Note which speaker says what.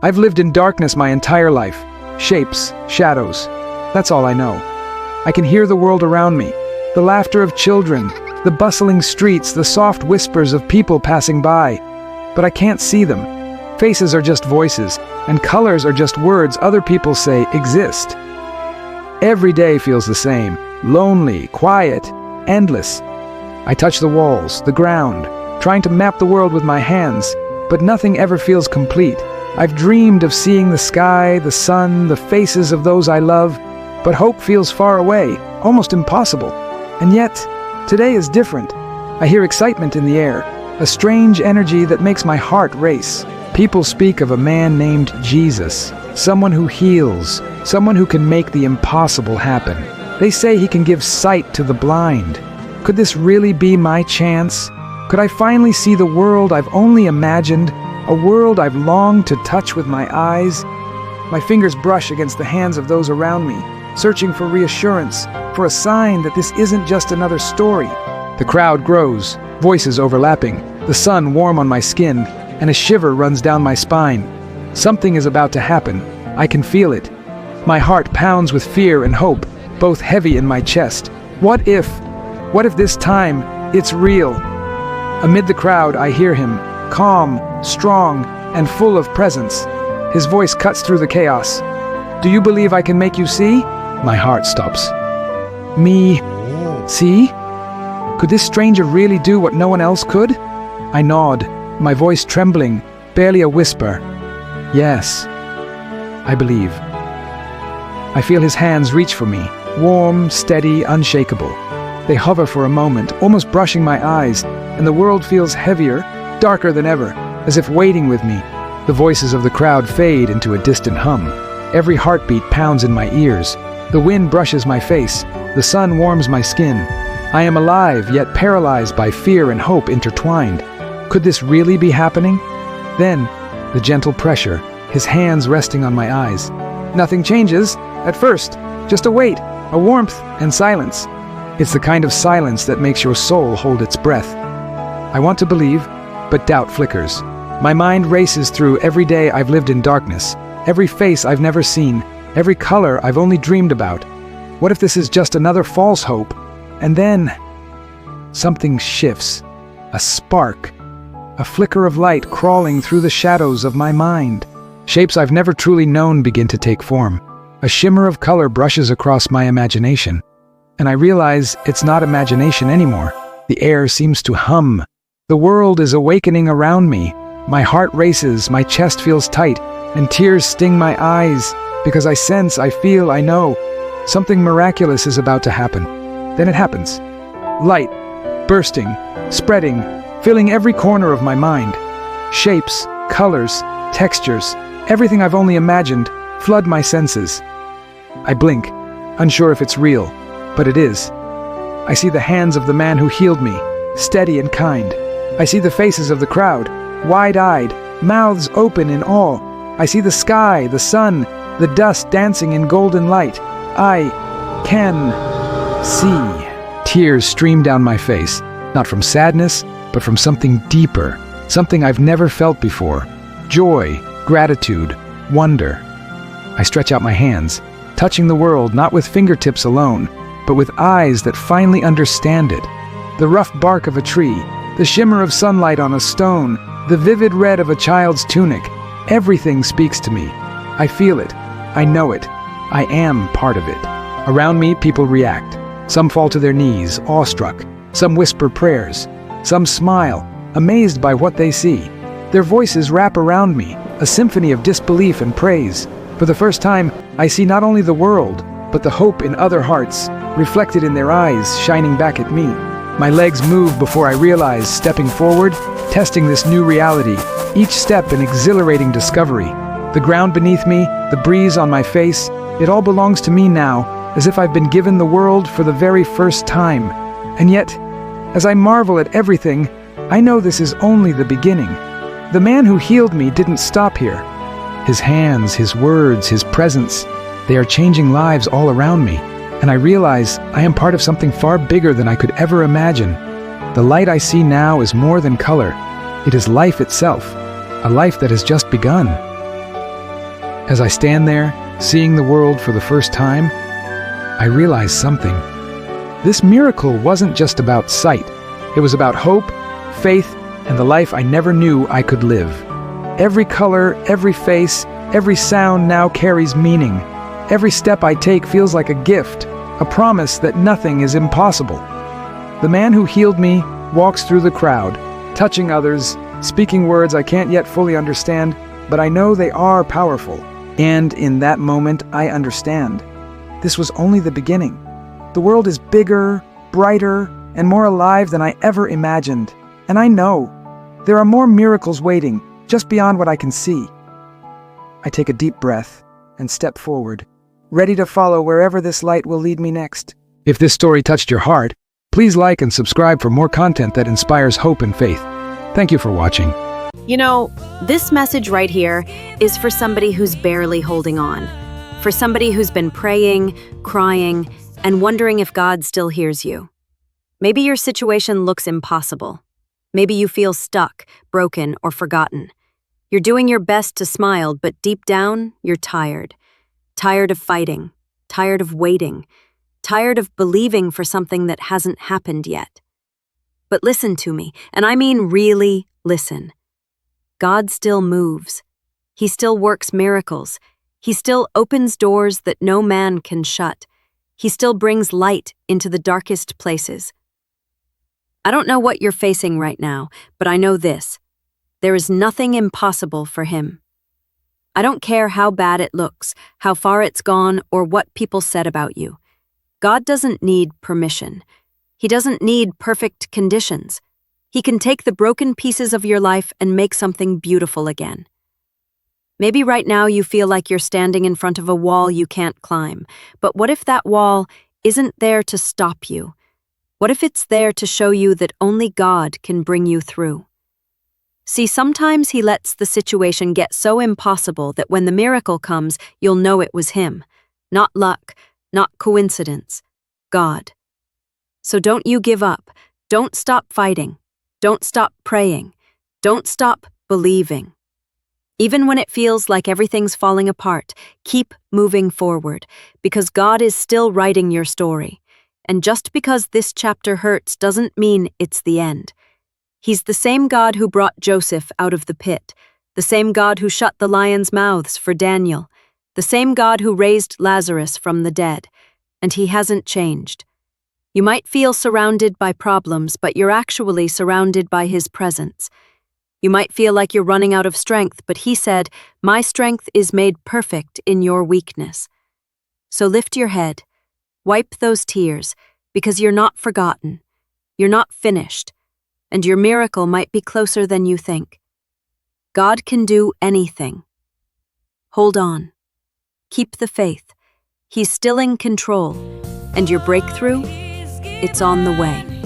Speaker 1: I've lived in darkness my entire life. Shapes, shadows. That's all I know. I can hear the world around me. The laughter of children, the bustling streets, the soft whispers of people passing by. But I can't see them. Faces are just voices, and colors are just words other people say exist. Every day feels the same. Lonely, quiet, endless. I touch the walls, the ground, trying to map the world with my hands, but nothing ever feels complete. I've dreamed of seeing the sky, the sun, the faces of those I love, but hope feels far away, almost impossible. And yet, today is different. I hear excitement in the air, a strange energy that makes my heart race. People speak of a man named Jesus, someone who heals, someone who can make the impossible happen. They say he can give sight to the blind. Could this really be my chance? Could I finally see the world I've only imagined, a world I've longed to touch with my eyes? My fingers brush against the hands of those around me, searching for reassurance, for a sign that this isn't just another story. The crowd grows, voices overlapping, the sun warm on my skin, and a shiver runs down my spine. Something is about to happen. I can feel it. My heart pounds with fear and hope, both heavy in my chest. What if this time it's real? Amid the crowd, I hear him, calm, strong, and full of presence. His voice cuts through the chaos. Do you believe I can make you see? My heart stops. Me see? Could this stranger really do what no one else could? I nod, my voice trembling, barely a whisper. Yes, I believe. I feel his hands reach for me, warm, steady, unshakable. They hover for a moment, almost brushing my eyes, and the world feels heavier, darker than ever, as if waiting with me. The voices of the crowd fade into a distant hum. Every heartbeat pounds in my ears. The wind brushes my face. The sun warms my skin. I am alive, yet paralyzed by fear and hope intertwined. Could this really be happening? Then, the gentle pressure, his hands resting on my eyes. Nothing changes, at first, just a weight, a warmth, and silence. It's the kind of silence that makes your soul hold its breath. I want to believe, but doubt flickers. My mind races through every day I've lived in darkness, every face I've never seen, every color I've only dreamed about. What if this is just another false hope? And then, something shifts. A spark. A flicker of light crawling through the shadows of my mind. Shapes I've never truly known begin to take form. A shimmer of color brushes across my imagination. And I realize it's not imagination anymore. The air seems to hum. The world is awakening around me. My heart races, my chest feels tight, and tears sting my eyes, because I sense, I feel, I know, something miraculous is about to happen. Then it happens. Light, bursting, spreading, filling every corner of my mind. Shapes, colors, textures, everything I've only imagined, flood my senses. I blink, unsure if it's real, but it is. I see the hands of the man who healed me, steady and kind. I see the faces of the crowd, wide-eyed, mouths open in awe. I see the sky, the sun, the dust dancing in golden light. I can see. Tears stream down my face, not from sadness, but from something deeper, something I've never felt before. Joy, gratitude, wonder. I stretch out my hands, touching the world not with fingertips alone, but with eyes that finally understand it. The rough bark of a tree, the shimmer of sunlight on a stone, the vivid red of a child's tunic. Everything speaks to me. I feel it. I know it. I am part of it. Around me, people react. Some fall to their knees, awestruck. Some whisper prayers. Some smile, amazed by what they see. Their voices wrap around me, a symphony of disbelief and praise. For the first time, I see not only the world, but the hope in other hearts, reflected in their eyes, shining back at me. My legs move before I realize, stepping forward, testing this new reality, each step an exhilarating discovery. The ground beneath me, the breeze on my face, it all belongs to me now, as if I've been given the world for the very first time. And yet, as I marvel at everything, I know this is only the beginning. The man who healed me didn't stop here. His hands, his words, his presence, they are changing lives all around me. And I realize I am part of something far bigger than I could ever imagine. The light I see now is more than color. It is life itself, a life that has just begun. As I stand there, seeing the world for the first time, I realize something. This miracle wasn't just about sight. It was about hope, faith, and the life I never knew I could live. Every color, every face, every sound now carries meaning. Every step I take feels like a gift, a promise that nothing is impossible. The man who healed me walks through the crowd, touching others, speaking words I can't yet fully understand, but I know they are powerful. And in that moment, I understand. This was only the beginning. The world is bigger, brighter, and more alive than I ever imagined. And I know there are more miracles waiting, just beyond what I can see. I take a deep breath and step forward, ready to follow wherever this light will lead me next. If this story touched your heart, please like and subscribe for more content that inspires hope and faith. Thank you for watching.
Speaker 2: You know, this message right here is for somebody who's barely holding on, for somebody who's been praying, crying, and wondering if God still hears you. Maybe your situation looks impossible. Maybe you feel stuck, broken, or forgotten. You're doing your best to smile, but deep down, you're tired. Tired of fighting, tired of waiting, tired of believing for something that hasn't happened yet. But listen to me, and I mean really listen. God still moves. He still works miracles. He still opens doors that no man can shut. He still brings light into the darkest places. I don't know what you're facing right now, but I know this. There is nothing impossible for him. I don't care how bad it looks, how far it's gone, or what people said about you. God doesn't need permission. He doesn't need perfect conditions. He can take the broken pieces of your life and make something beautiful again. Maybe right now you feel like you're standing in front of a wall you can't climb, but what if that wall isn't there to stop you? What if it's there to show you that only God can bring you through? See, sometimes He lets the situation get so impossible that when the miracle comes, you'll know it was Him. Not luck, not coincidence, God. So don't you give up. Don't stop fighting. Don't stop praying. Don't stop believing. Even when it feels like everything's falling apart, keep moving forward, because God is still writing your story. And just because this chapter hurts doesn't mean it's the end. He's the same God who brought Joseph out of the pit, the same God who shut the lions' mouths for Daniel, the same God who raised Lazarus from the dead, and He hasn't changed. You might feel surrounded by problems, but you're actually surrounded by His presence. You might feel like you're running out of strength, but He said, "My strength is made perfect in your weakness." So lift your head, wipe those tears, because you're not forgotten, you're not finished, and your miracle might be closer than you think. God can do anything. Hold on. Keep the faith. He's still in control, and your breakthrough, it's on the way.